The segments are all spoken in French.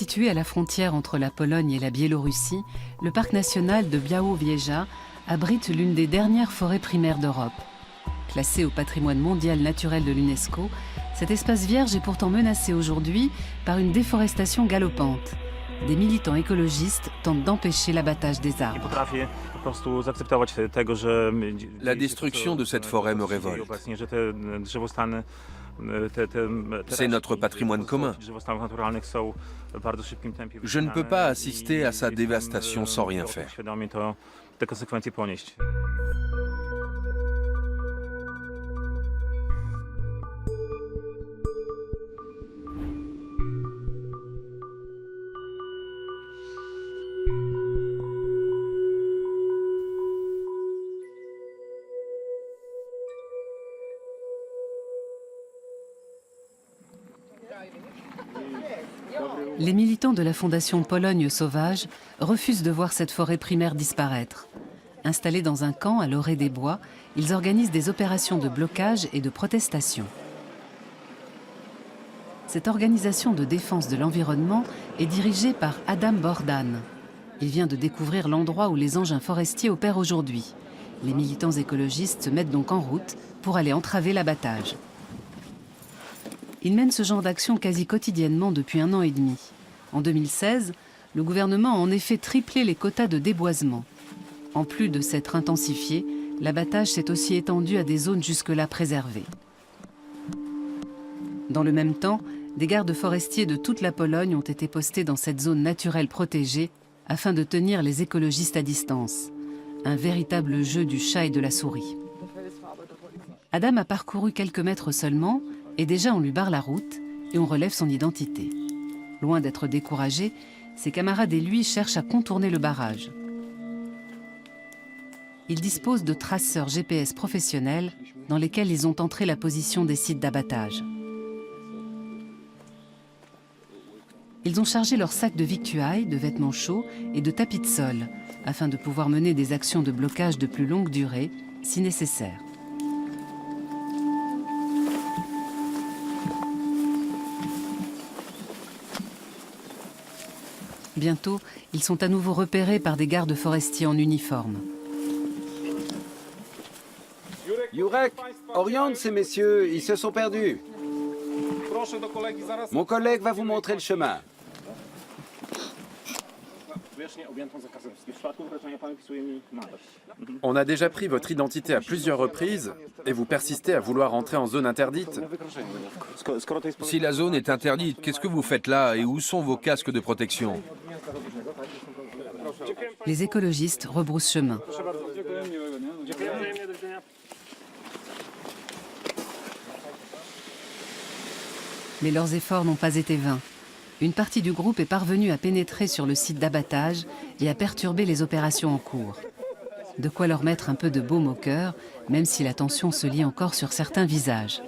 Situé à la frontière entre la Pologne et la Biélorussie, le parc national de Białowieża abrite l'une des dernières forêts primaires d'Europe. Classé au patrimoine mondial naturel de l'UNESCO, cet espace vierge est pourtant menacé aujourd'hui par une déforestation galopante. Des militants écologistes tentent d'empêcher l'abattage des arbres. La destruction de cette forêt me révolte. C'est notre patrimoine commun. Je ne peux pas assister à sa dévastation sans rien faire. Les militants de la fondation Pologne Sauvage refusent de voir cette forêt primaire disparaître. Installés dans un camp à l'orée des bois, ils organisent des opérations de blocage et de protestation. Cette organisation de défense de l'environnement est dirigée par Adam Bordan. Il vient de découvrir l'endroit où les engins forestiers opèrent aujourd'hui. Les militants écologistes se mettent donc en route pour aller entraver l'abattage. Ils mènent ce genre d'action quasi quotidiennement depuis 1 an et demi. En 2016, le gouvernement a en effet triplé les quotas de déboisement. En plus de s'être intensifié, l'abattage s'est aussi étendu à des zones jusque-là préservées. Dans le même temps, des gardes forestiers de toute la Pologne ont été postés dans cette zone naturelle protégée afin de tenir les écologistes à distance. Un véritable jeu du chat et de la souris. Adam a parcouru quelques mètres seulement et déjà on lui barre la route et on relève son identité. Loin d'être découragé, ses camarades et lui cherchent à contourner le barrage. Ils disposent de traceurs GPS professionnels dans lesquels ils ont entré la position des sites d'abattage. Ils ont chargé leurs sacs de victuailles, de vêtements chauds et de tapis de sol afin de pouvoir mener des actions de blocage de plus longue durée si nécessaire. Bientôt, ils sont à nouveau repérés par des gardes forestiers en uniforme. Jurek, oriente ces messieurs, ils se sont perdus. Mon collègue va vous montrer le chemin. On a déjà pris votre identité à plusieurs reprises et vous persistez à vouloir entrer en zone interdite. Si la zone est interdite, qu'est-ce que vous faites là et où sont vos casques de protection? Les écologistes rebroussent chemin. Mais leurs efforts n'ont pas été vains. Une partie du groupe est parvenue à pénétrer sur le site d'abattage et à perturber les opérations en cours. De quoi leur mettre un peu de baume au cœur, même si la tension se lit encore sur certains visages.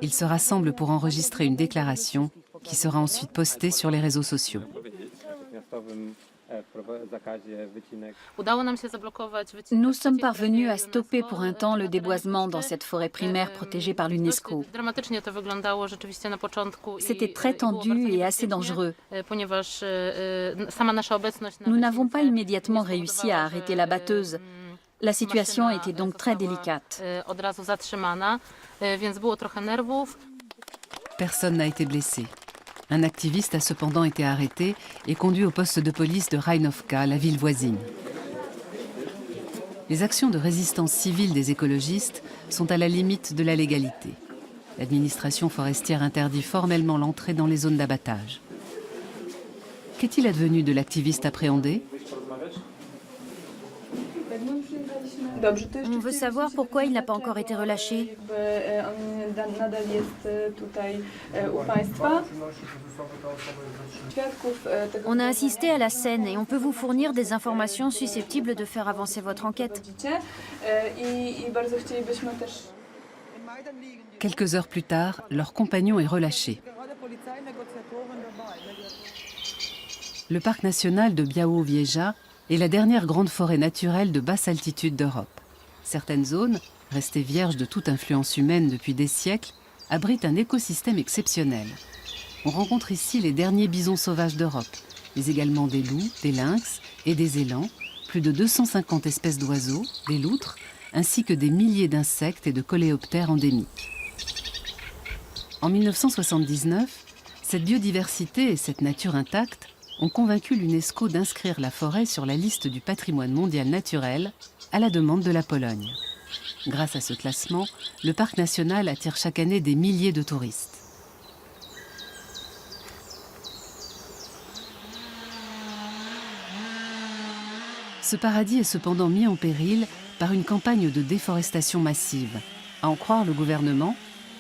Ils se rassemblent pour enregistrer une déclaration qui sera ensuite postée sur les réseaux sociaux. Nous sommes parvenus à stopper pour un temps le déboisement dans cette forêt primaire protégée par l'UNESCO. C'était très tendu et assez dangereux. Nous n'avons pas immédiatement réussi à arrêter la batteuse. La situation était donc très délicate. Personne n'a été blessé. Un activiste a cependant été arrêté et conduit au poste de police de Rajnovka, la ville voisine. Les actions de résistance civile des écologistes sont à la limite de la légalité. L'administration forestière interdit formellement l'entrée dans les zones d'abattage. Qu'est-il advenu de l'activiste appréhendé ? On veut savoir pourquoi il n'a pas encore été relâché. On a assisté à la scène et on peut vous fournir des informations susceptibles de faire avancer votre enquête. Quelques heures plus tard, leur compagnon est relâché. Le parc national de Białowieża est la dernière grande forêt naturelle de basse altitude d'Europe. Certaines zones, restées vierges de toute influence humaine depuis des siècles, abrite un écosystème exceptionnel. On rencontre ici les derniers bisons sauvages d'Europe, mais également des loups, des lynx et des élans, plus de 250 espèces d'oiseaux, des loutres, ainsi que des milliers d'insectes et de coléoptères endémiques. En 1979, cette biodiversité et cette nature intacte ont convaincu l'UNESCO d'inscrire la forêt sur la liste du patrimoine mondial naturel à la demande de la Pologne. Grâce à ce classement, le parc national attire chaque année des milliers de touristes. Ce paradis est cependant mis en péril par une campagne de déforestation massive. À en croire le gouvernement,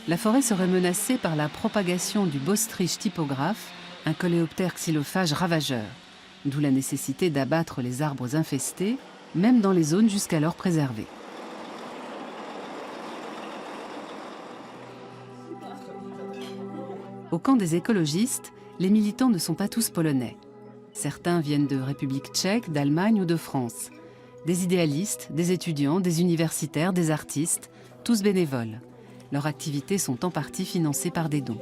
la forêt serait menacée par la propagation du Bostrich typographe, un coléoptère xylophage ravageur, d'où la nécessité d'abattre les arbres infestés, même dans les zones jusqu'alors préservées. Au camp des écologistes, les militants ne sont pas tous polonais. Certains viennent de République tchèque, d'Allemagne ou de France. Des idéalistes, des étudiants, des universitaires, des artistes, tous bénévoles. Leurs activités sont en partie financées par des dons.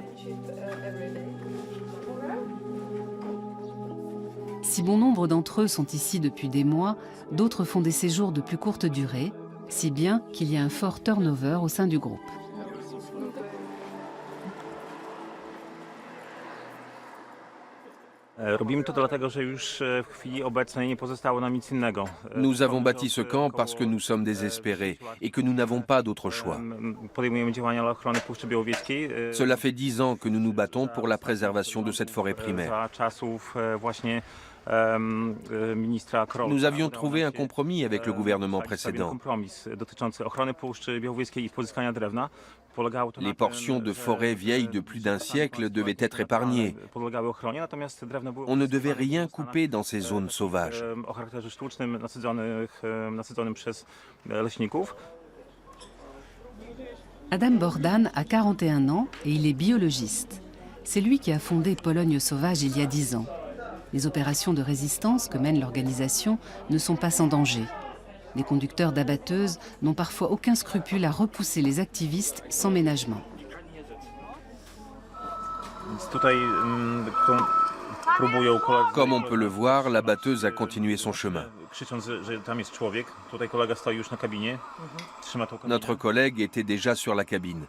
Si bon nombre d'entre eux sont ici depuis des mois, d'autres font des séjours de plus courte durée, si bien qu'il y a un fort turnover au sein du groupe. Nous avons bâti ce camp parce que nous sommes désespérés et que nous n'avons pas d'autre choix. Cela fait 10 ans que nous nous battons pour la préservation de cette forêt primaire. Nous avions trouvé un compromis avec le gouvernement précédent. Les portions de forêt vieilles de plus d'un siècle devaient être épargnées. On ne devait rien couper dans ces zones sauvages. Adam Bordan a 41 ans et il est biologiste. C'est lui qui a fondé Pologne Sauvage il y a 10 ans. Les opérations de résistance que mène l'organisation ne sont pas sans danger. Les conducteurs d'abatteuses n'ont parfois aucun scrupule à repousser les activistes sans ménagement. Comme on peut le voir, la batteuse a continué son chemin. Notre collègue était déjà sur la cabine.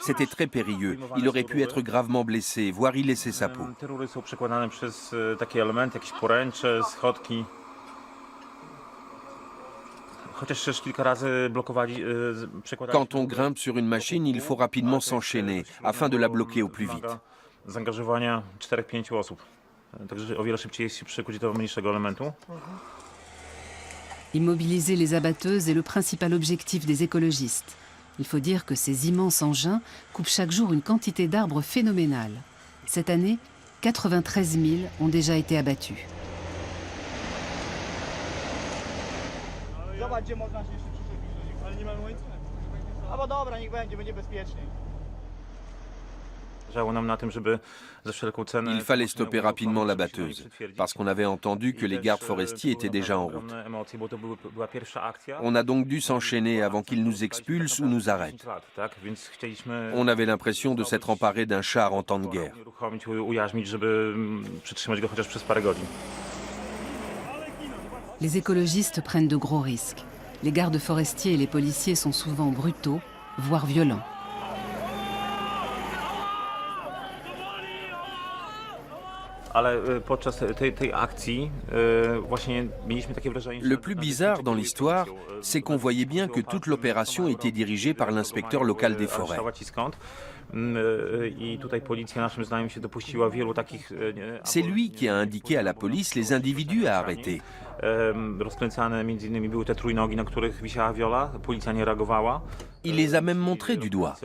C'était très périlleux. Il aurait pu être gravement blessé, voire y laisser sa peau. Quand on grimpe sur une machine, il faut rapidement s'enchaîner afin de la bloquer au plus vite. Immobiliser les abatteuses est le principal objectif des écologistes. Il faut dire que ces immenses engins coupent chaque jour une quantité d'arbres phénoménale. Cette année, 93 000 ont déjà été abattus. Il fallait stopper rapidement la batteuse, parce qu'on avait entendu que les gardes forestiers étaient déjà en route. On a donc dû s'enchaîner avant qu'ils nous expulsent ou nous arrêtent. On avait l'impression de s'être emparé d'un char en temps de guerre. Les écologistes prennent de gros risques. Les gardes forestiers et les policiers sont souvent brutaux, voire violents. Le plus bizarre dans l'histoire, c'est qu'on voyait bien que toute l'opération était dirigée par l'inspecteur local des forêts. C'est lui qui a indiqué à la police les individus à arrêter. Il les a même montrés du doigt.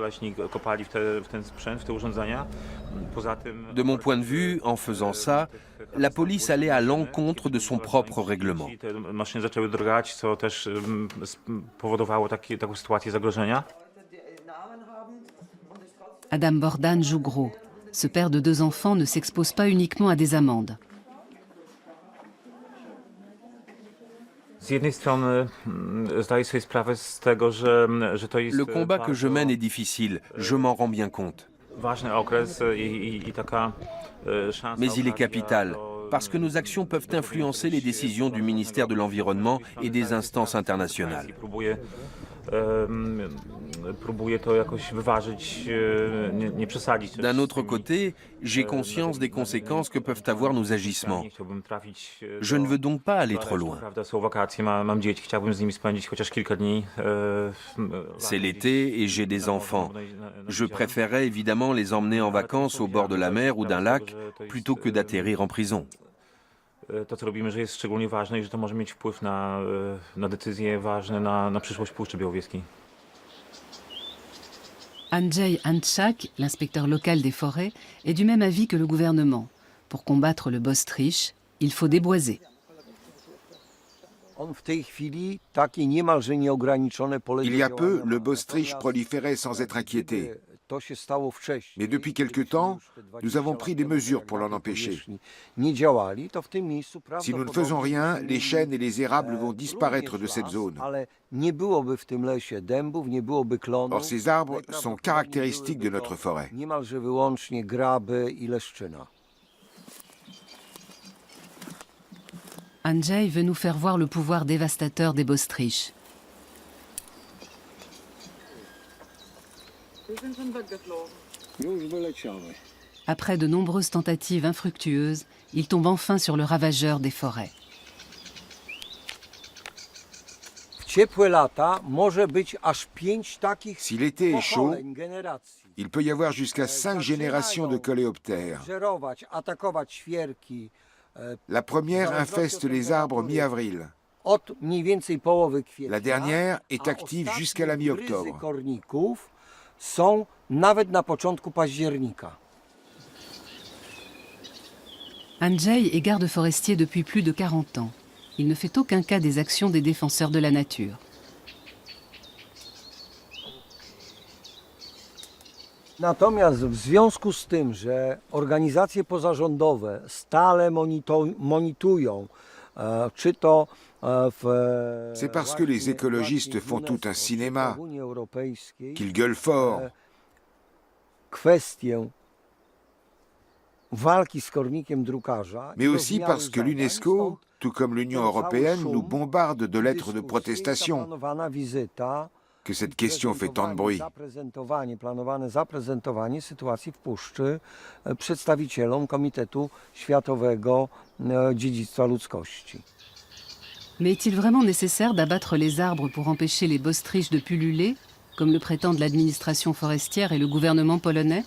De mon point de vue, en faisant ça, la police allait à l'encontre de son propre règlement. Adam Bordan joue gros. Ce père de 2 enfants ne s'expose pas uniquement à des amendes. Le combat que je mène est difficile, je m'en rends bien compte. Mais il est capital, parce que nos actions peuvent influencer les décisions du ministère de l'Environnement et des instances internationales. D'un autre côté, j'ai conscience des conséquences que peuvent avoir nos agissements. Je ne veux donc pas aller trop loin. C'est l'été et j'ai des enfants. Je préférerais évidemment les emmener en vacances au bord de la mer ou d'un lac plutôt que d'atterrir en prison. To, co robimy, że jest szczególnie ważne i że to może mieć wpływ na decyzje ważne na przyszłość Puszczy Białowieskiej. Andrzej Antczak, l'inspecteur local des forêts, est du même avis que le gouvernement. Pour combattre le bostryche, il faut déboiser. Il y a peu, le bostryche proliférait sans être inquiété. Mais depuis quelque temps, nous avons pris des mesures pour l'en empêcher. Si nous ne faisons rien, les chênes et les érables vont disparaître de cette zone. Or, ces arbres sont caractéristiques de notre forêt. Andrzej veut nous faire voir le pouvoir dévastateur des bostryches. Après de nombreuses tentatives infructueuses, il tombe enfin sur le ravageur des forêts. Si l'été est chaud, il peut y avoir jusqu'à 5 générations de coléoptères. La première infeste les arbres mi-avril. La dernière est active jusqu'à la mi-octobre. Andrzej est garde forestier depuis plus de 40 ans. Il ne fait aucun cas des actions des défenseurs de la nature. Natomiast w związku z tym, że organizacje pozarządowe stale monitorują, czy to C'est parce que les écologistes font tout un cinéma, qu'ils gueulent fort. Mais aussi parce que l'UNESCO, tout comme l'Union européenne, nous bombarde de lettres de protestation, que cette question fait tant de bruit. Planowane zaprezentowanie sytuacji w Puszczy przedstawicielom Komitetu Światowego Dziedzictwa Ludzkości. Mais est-il vraiment nécessaire d'abattre les arbres pour empêcher les bostryches de pulluler, comme le prétendent l'administration forestière et le gouvernement polonais?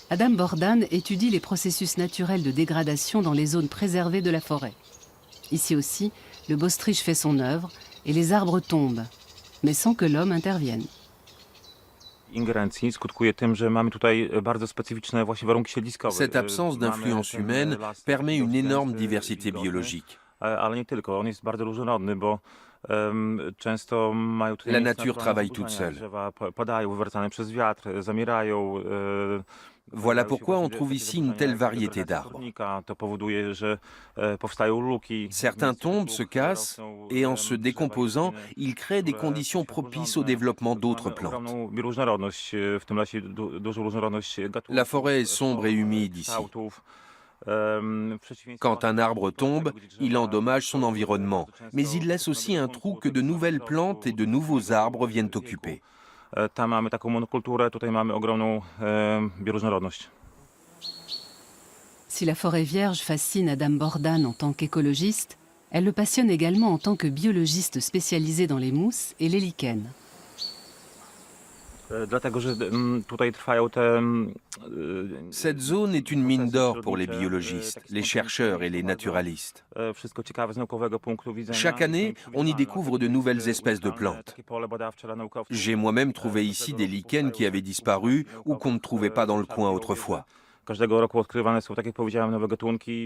Adam Bordan étudie les processus naturels de dégradation dans les zones préservées de la forêt. Ici aussi, le bostryche fait son œuvre et les arbres tombent, mais sans que l'homme intervienne. Cette absence d'influence humaine permet une énorme diversité biologique. La nature travaille toute seule. Voilà pourquoi on trouve ici une telle variété d'arbres. Certains tombent, se cassent, et en se décomposant, ils créent des conditions propices au développement d'autres plantes. La forêt est sombre et humide ici. Quand un arbre tombe, il endommage son environnement, mais il laisse aussi un trou que de nouvelles plantes et de nouveaux arbres viennent occuper. Si la forêt vierge fascine Adam Bordan en tant qu'écologiste, elle le passionne également en tant que biologiste spécialisé dans les mousses et les lichens. Cette zone est une mine d'or pour les biologistes, les chercheurs et les naturalistes. Chaque année, on y découvre de nouvelles espèces de plantes. J'ai moi-même trouvé ici des lichens qui avaient disparu ou qu'on ne trouvait pas dans le coin autrefois.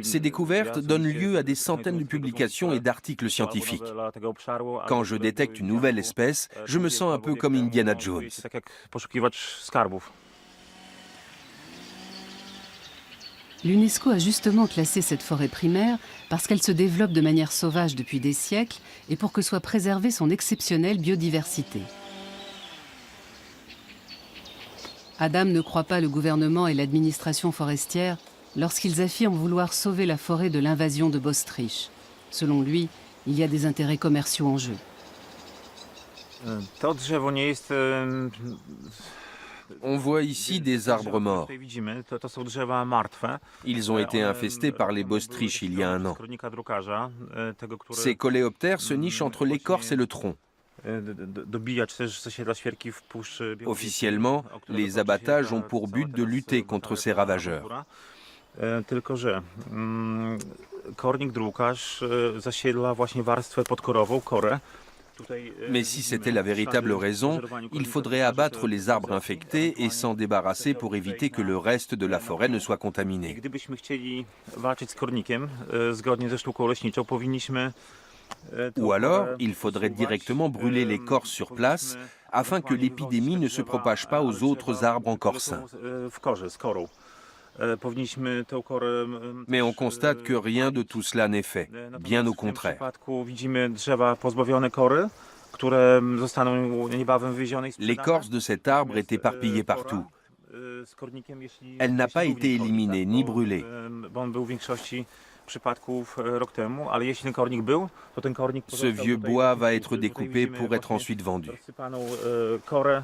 Ces découvertes donnent lieu à des centaines de publications et d'articles scientifiques. Quand je détecte une nouvelle espèce, je me sens un peu comme Indiana Jones. L'UNESCO a justement classé cette forêt primaire parce qu'elle se développe de manière sauvage depuis des siècles et pour que soit préservée son exceptionnelle biodiversité. Adam ne croit pas le gouvernement et l'administration forestière lorsqu'ils affirment vouloir sauver la forêt de l'invasion de Bostrich. Selon lui, il y a des intérêts commerciaux en jeu. To drzewo nie jest... On voit ici des arbres morts. Tutaj widzimy, to są drzewa martwe. Ils ont été infestés par les Bostrich il y a 1 an. Kronika drukarza, tego, który Ces coléoptères se nichent entre l'écorce et le tronc. dobijać też zasiedla świerki w Puszczy Białowieskiej, Officiellement, o które les toczy się abattages ta ont pour cała but de teraz lutter contre ces ravageurs. awantura. Tylko że kornik drukarz zasiedla właśnie warstwę podkorową, korę. Tutaj, Mais si c'était la véritable raison, il faudrait abattre les arbres infectés et s'en débarrasser pour éviter que le reste de la forêt ne soit contaminé. Gdybyśmy chcieli walczyć z kornikiem, zgodnie ze sztuką leśniczą, powinniśmy... Ou alors, il faudrait directement brûler l'écorce sur place afin que l'épidémie ne se propage pas aux autres arbres encore sains. W korze, z korą. Powinniśmy tę korę... Mais on constate que rien de tout cela n'est fait, bien au W tym contraire. przypadku widzimy drzewa pozbawione kory, które zostaną niebawem wywiezione i sprzedane. L'écorce de cet arbre est éparpillée partout. Z kornikiem, jeśli Elle n'a pas jeśli été był kornik, éliminée tak, ni bo, brûlée. Bo on był w większości przypadków rok temu, ale jeśli ten kornik był, to ten kornik... Ce pozostał vieux tutaj, bois tutaj, va être tutaj découpé widzimy pour être właśnie ensuite vendu. rozsypaną korę,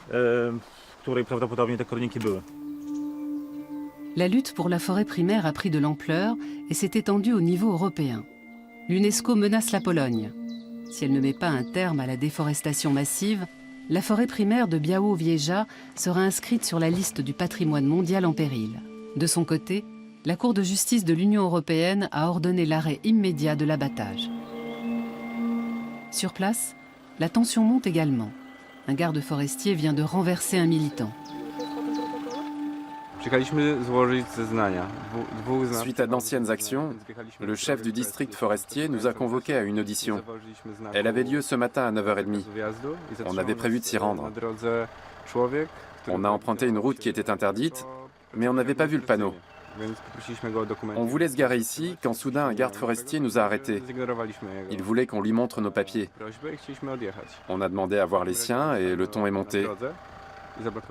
w której prawdopodobnie te korniki były. La lutte pour la forêt primaire a pris de l'ampleur et s'est étendue au niveau européen. L'UNESCO menace la Pologne. Si elle ne met pas un terme à la déforestation massive, la forêt primaire de Białowieża sera inscrite sur la liste du patrimoine mondial en péril. De son côté, la Cour de justice de l'Union européenne a ordonné l'arrêt immédiat de l'abattage. Sur place, la tension monte également. Un garde forestier vient de renverser un militant. Suite à d'anciennes actions, le chef du district forestier nous a convoqués à une audition. Elle avait lieu ce matin à 9h30. On avait prévu de s'y rendre. On a emprunté une route qui était interdite, mais on n'avait pas vu le panneau. On voulait se garer ici quand soudain un garde forestier nous a arrêtés. Il voulait qu'on lui montre nos papiers. On a demandé à voir les siens et le ton est monté.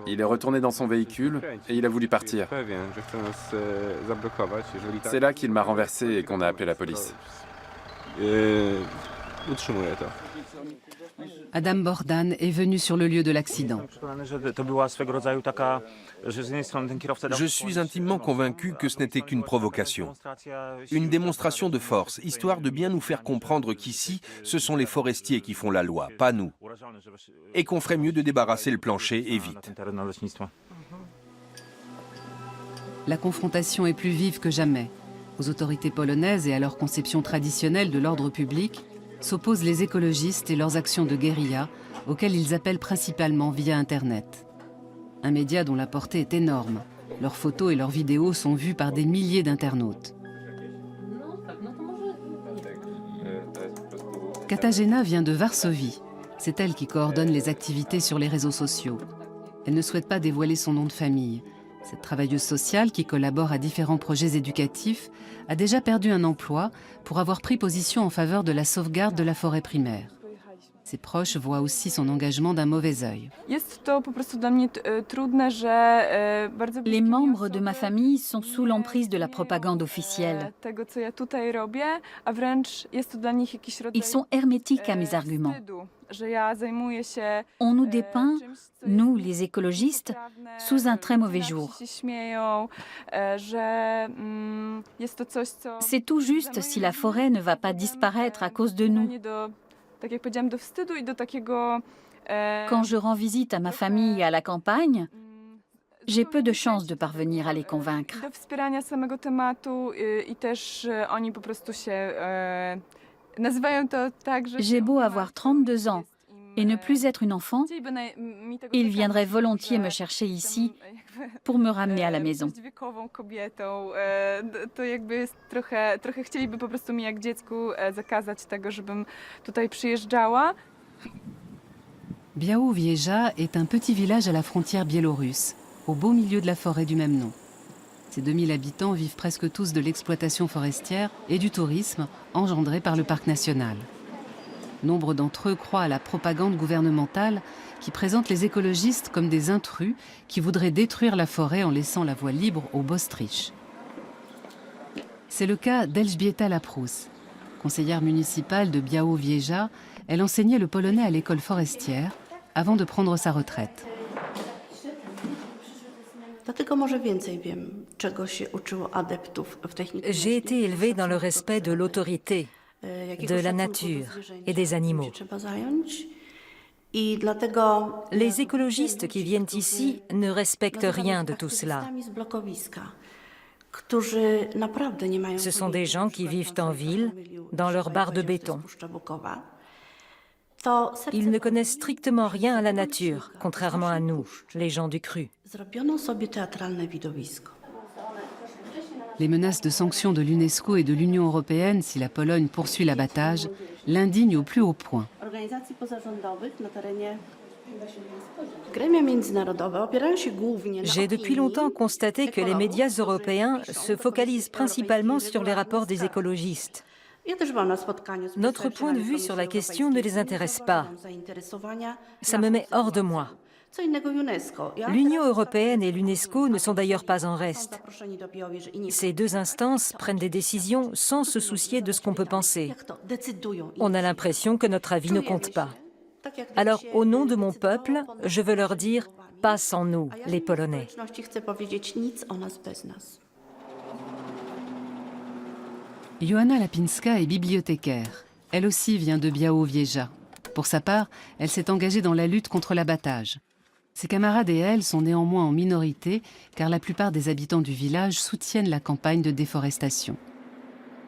Il est retourné dans son véhicule et il a voulu partir. C'est là qu'il m'a renversé et qu'on a appelé la police. Adam Bordan est venu sur le lieu de l'accident. Je suis intimement convaincu que ce n'était qu'une provocation. Une démonstration de force, histoire de bien nous faire comprendre qu'ici, ce sont les forestiers qui font la loi, pas nous. Et qu'on ferait mieux de débarrasser le plancher et vite. La confrontation est plus vive que jamais. Aux autorités polonaises et à leur conception traditionnelle de l'ordre public s'opposent les écologistes et leurs actions de guérilla, auxquelles ils appellent principalement via Internet. Un média dont la portée est énorme. Leurs photos et leurs vidéos sont vues par des milliers d'internautes. Katarzyna vient de Varsovie. C'est elle qui coordonne les activités sur les réseaux sociaux. Elle ne souhaite pas dévoiler son nom de famille. Cette travailleuse sociale, qui collabore à différents projets éducatifs, a déjà perdu un emploi pour avoir pris position en faveur de la sauvegarde de la forêt primaire. Ses proches voient aussi son engagement d'un mauvais œil. Les membres de ma famille sont sous l'emprise de la propagande officielle. Ils sont hermétiques à mes arguments. On nous dépeint, nous les écologistes, sous un très mauvais jour. C'est tout juste si la forêt ne va pas disparaître à cause de nous. Quand je rends visite à ma famille à la campagne, j'ai peu de chances de parvenir à les convaincre. J'ai beau avoir 32 ans et ne plus être une enfant, ils viendraient volontiers me chercher ici pour me ramener à la maison. Białowieża est un petit village à la frontière biélorusse, au beau milieu de la forêt du même nom. Ces 2000 habitants vivent presque tous de l'exploitation forestière et du tourisme engendré par le parc national. Nombre d'entre eux croient à la propagande gouvernementale qui présente les écologistes comme des intrus qui voudraient détruire la forêt en laissant la voie libre aux Bostriches. C'est le cas d'Elżbieta Laprus. Conseillère municipale de Białowieża, elle enseignait le polonais à l'école forestière avant de prendre sa retraite. J'ai été élevée dans le respect de l'autorité, de la nature et des animaux. Les écologistes qui viennent ici ne respectent rien de tout cela. Ce sont des gens qui vivent en ville, dans leurs barres de béton. Ils ne connaissent strictement rien à la nature, contrairement à nous, les gens du cru. Les menaces de sanctions de l'UNESCO et de l'Union européenne si la Pologne poursuit l'abattage l'indignent au plus haut point. J'ai depuis longtemps constaté que les médias européens se focalisent principalement sur les rapports des écologistes. Notre point de vue sur la question ne les intéresse pas. Ça me met hors de moi. L'Union européenne et l'UNESCO ne sont d'ailleurs pas en reste. Ces deux instances prennent des décisions sans se soucier de ce qu'on peut penser. On a l'impression que notre avis ne compte pas. Alors, au nom de mon peuple, je veux leur dire « pas sans nous, les Polonais ». Joanna Lapinska est bibliothécaire. Elle aussi vient de Białowieża. Pour sa part, elle s'est engagée dans la lutte contre l'abattage. Ses camarades et elle sont néanmoins en minorité, car la plupart des habitants du village soutiennent la campagne de déforestation.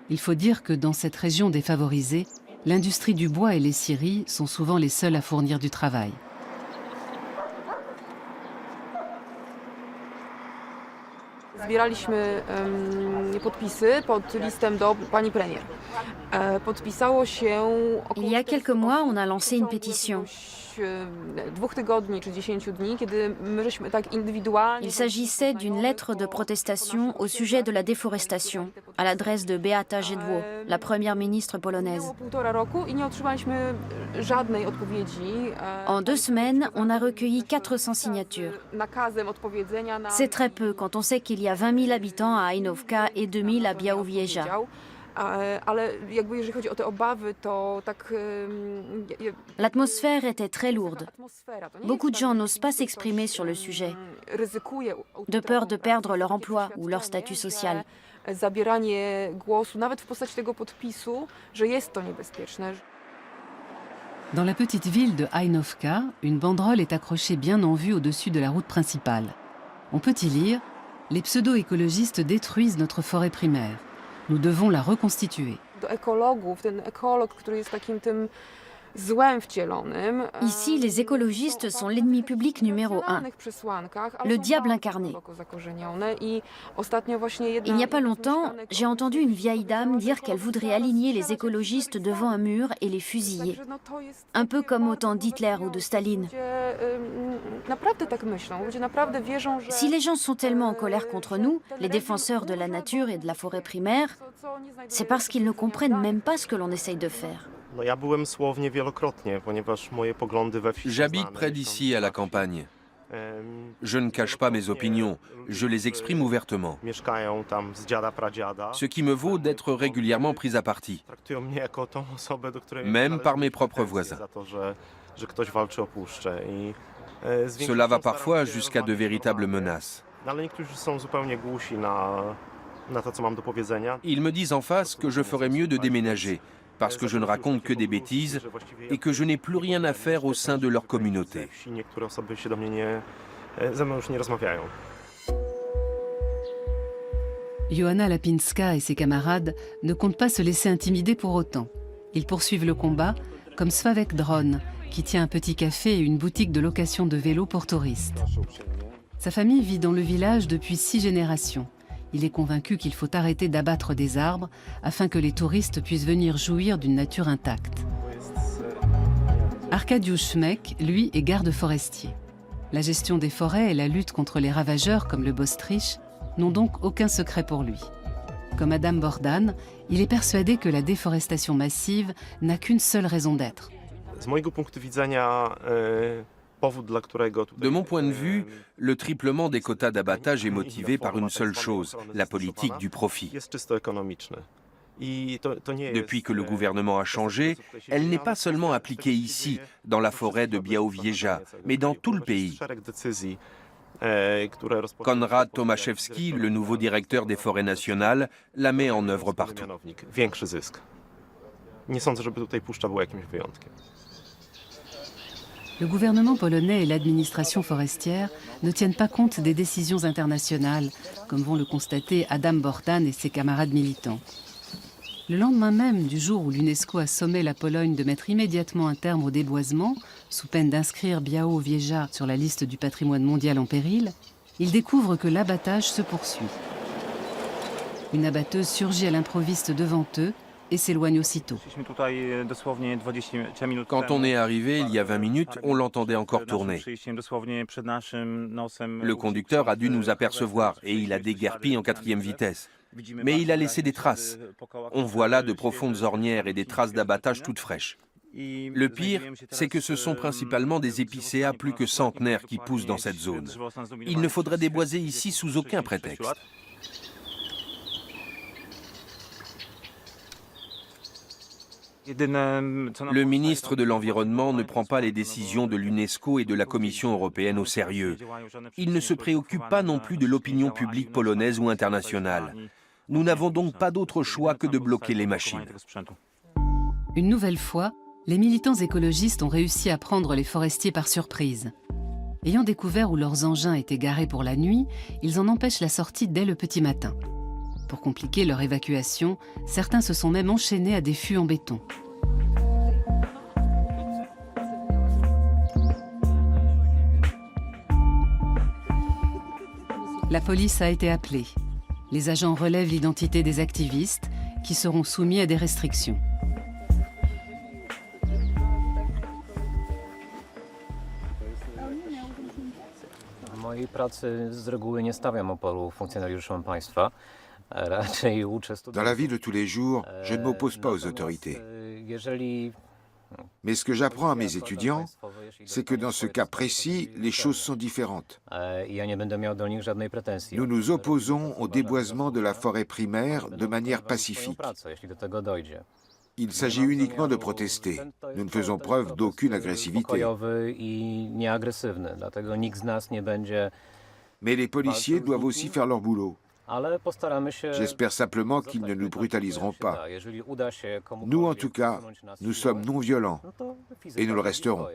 Il faut dire que dans cette région défavorisée, l'industrie du bois et les scieries sont souvent les seuls à fournir du travail. Zbieraliśmy podpisy pod listem do pani premier. Podpisało się około... Il y a quelques mois, on a lancé une pétition. 2 tygodni czy 10 dni, kiedy my żeśmy tak indywidualnie... Il s'agissait d'une lettre de protestation au sujet de la déforestation, à l'adresse de Beata Szydło, la première ministre polonaise. Półtora roku i nie otrzymaliśmy żadnej odpowiedzi. En 2 semaines, on a recueilli 400 signatures. Nakazem odpowiedzenia na... C'est très peu quand on sait qu'il y a 20 000 habitants à Hajnówka et 2 000 à Białowieża. Ale jakby jeżeli chodzi o te obawy, to tak... L'atmosphère était très lourde. Beaucoup de gens n'osent pas s'exprimer sur le sujet, de peur de perdre leur emploi ou leur statut social. Zabieranie głosu, nawet w postaci tego podpisu, że jest to niebezpieczne. Dans la petite ville de Hajnówka, une banderole est accrochée bien en vue au-dessus de la route principale. On peut y lire « Les pseudo-écologistes détruisent notre forêt primaire. Nous devons la reconstituer. » Do ekologów, ten ekolog, który jest takim tym złem wcielonym. Ici, les écologistes sont l'ennemi public numéro 1, le diable incarné. Il n'y a pas longtemps, j'ai entendu une vieille dame dire qu'elle voudrait aligner les écologistes devant un mur et les fusiller. Un peu comme au temps d'Hitler ou de Staline. Si les gens sont tellement en colère contre nous, les défenseurs de la nature et de la forêt primaire, c'est parce qu'ils ne comprennent même pas ce que l'on essaye de faire. J'habite près d'ici, à la campagne. Je ne cache pas mes opinions, je les exprime ouvertement. Ce qui me vaut d'être régulièrement pris à partie, même par mes propres voisins. Cela va parfois jusqu'à de véritables menaces. Ils me disent en face que je ferais mieux de déménager, parce que je ne raconte que des bêtises et que je n'ai plus rien à faire au sein de leur communauté. Joanna Lapinska et ses camarades ne comptent pas se laisser intimider pour autant. Ils poursuivent le combat, comme Sławek Dron, qui tient un petit café et une boutique de location de vélos pour touristes. Sa famille vit dans le village depuis 6 générations. Il est convaincu qu'il faut arrêter d'abattre des arbres afin que les touristes puissent venir jouir d'une nature intacte. Arkadiusz Szmek, lui, est garde forestier. La gestion des forêts et la lutte contre les ravageurs comme le Bostrich n'ont donc aucun secret pour lui. Comme Adam Bordane, il est persuadé que la déforestation massive n'a qu'une seule raison d'être. De mon point de vue, le triplement des quotas d'abattage est motivé par une seule chose, la politique du profit. Depuis que le gouvernement a changé, elle n'est pas seulement appliquée ici, dans la forêt de Białowieża, mais dans tout le pays. Konrad Tomaszewski, le nouveau directeur des forêts nationales, la met en œuvre partout. Le gouvernement polonais et l'administration forestière ne tiennent pas compte des décisions internationales, comme vont le constater Adam Bordane et ses camarades militants. Le lendemain même du jour où l'UNESCO a sommé la Pologne de mettre immédiatement un terme au déboisement, sous peine d'inscrire Białowieża sur la liste du patrimoine mondial en péril, il découvre que l'abattage se poursuit. Une abatteuse surgit à l'improviste devant eux et s'éloigne aussitôt. Quand on est arrivé il y a 20 minutes, on l'entendait encore tourner. Le conducteur a dû nous apercevoir et il a déguerpi en 4e vitesse. Mais il a laissé des traces. On voit là de profondes ornières et des traces d'abattage toutes fraîches. Le pire, c'est que ce sont principalement des épicéas plus que centenaires qui poussent dans cette zone. Il ne faudrait déboiser ici sous aucun prétexte. Le ministre de l'Environnement ne prend pas les décisions de l'UNESCO et de la Commission européenne au sérieux. Il ne se préoccupe pas non plus de l'opinion publique polonaise ou internationale. Nous n'avons donc pas d'autre choix que de bloquer les machines. Une nouvelle fois, les militants écologistes ont réussi à prendre les forestiers par surprise. Ayant découvert où leurs engins étaient garés pour la nuit, ils en empêchent la sortie dès le petit matin. Pour compliquer leur évacuation, certains se sont même enchaînés à des fûts en béton. La police a été appelée. Les agents relèvent l'identité des activistes qui seront soumis à des restrictions. W mojej pracy z reguły nie stawiam oporu funkcjonariuszom państwa. Dans la vie de tous les jours, je ne m'oppose pas aux autorités. Mais ce que j'apprends à mes étudiants, c'est que dans ce cas précis, les choses sont différentes. Nous nous opposons au déboisement de la forêt primaire de manière pacifique. Il s'agit uniquement de protester. Nous ne faisons preuve d'aucune agressivité. Mais les policiers doivent aussi faire leur boulot. J'espère simplement qu'ils ne nous brutaliseront pas. Nous, en tout cas, nous sommes non violents et nous le resterons.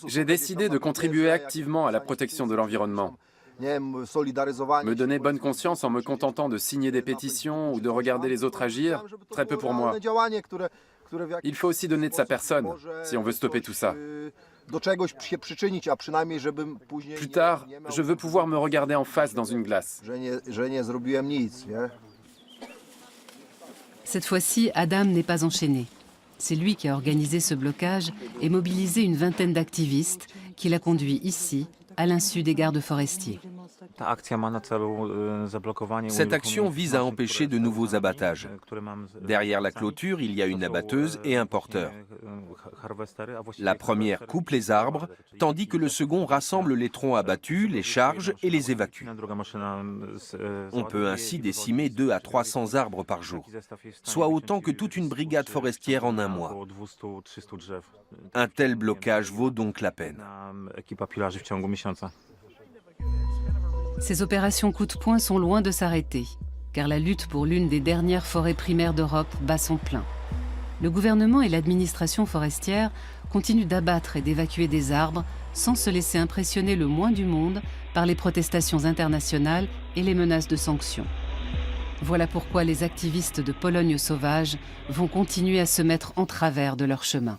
J'ai décidé de contribuer activement à la protection de l'environnement. Me donner bonne conscience en me contentant de signer des pétitions ou de regarder les autres agir, très peu pour moi. Il faut aussi donner de sa personne, si on veut stopper tout ça. Plus tard, je veux pouvoir me regarder en face dans une glace. Cette fois-ci, Adam n'est pas enchaîné. C'est lui qui a organisé ce blocage et mobilisé une vingtaine d'activistes qu'il a conduits ici, à l'insu des gardes forestiers. Cette action vise à empêcher de nouveaux abattages. Derrière la clôture, il y a une abatteuse et un porteur. La première coupe les arbres, tandis que le second rassemble les troncs abattus, les charge et les évacue. On peut ainsi décimer 200 à 300 arbres par jour, soit autant que toute une brigade forestière en un mois. Un tel blocage vaut donc la peine. Ces opérations coup de poing sont loin de s'arrêter, car la lutte pour l'une des dernières forêts primaires d'Europe bat son plein. Le gouvernement et l'administration forestière continuent d'abattre et d'évacuer des arbres sans se laisser impressionner le moins du monde par les protestations internationales et les menaces de sanctions. Voilà pourquoi les activistes de Pologne sauvage vont continuer à se mettre en travers de leur chemin.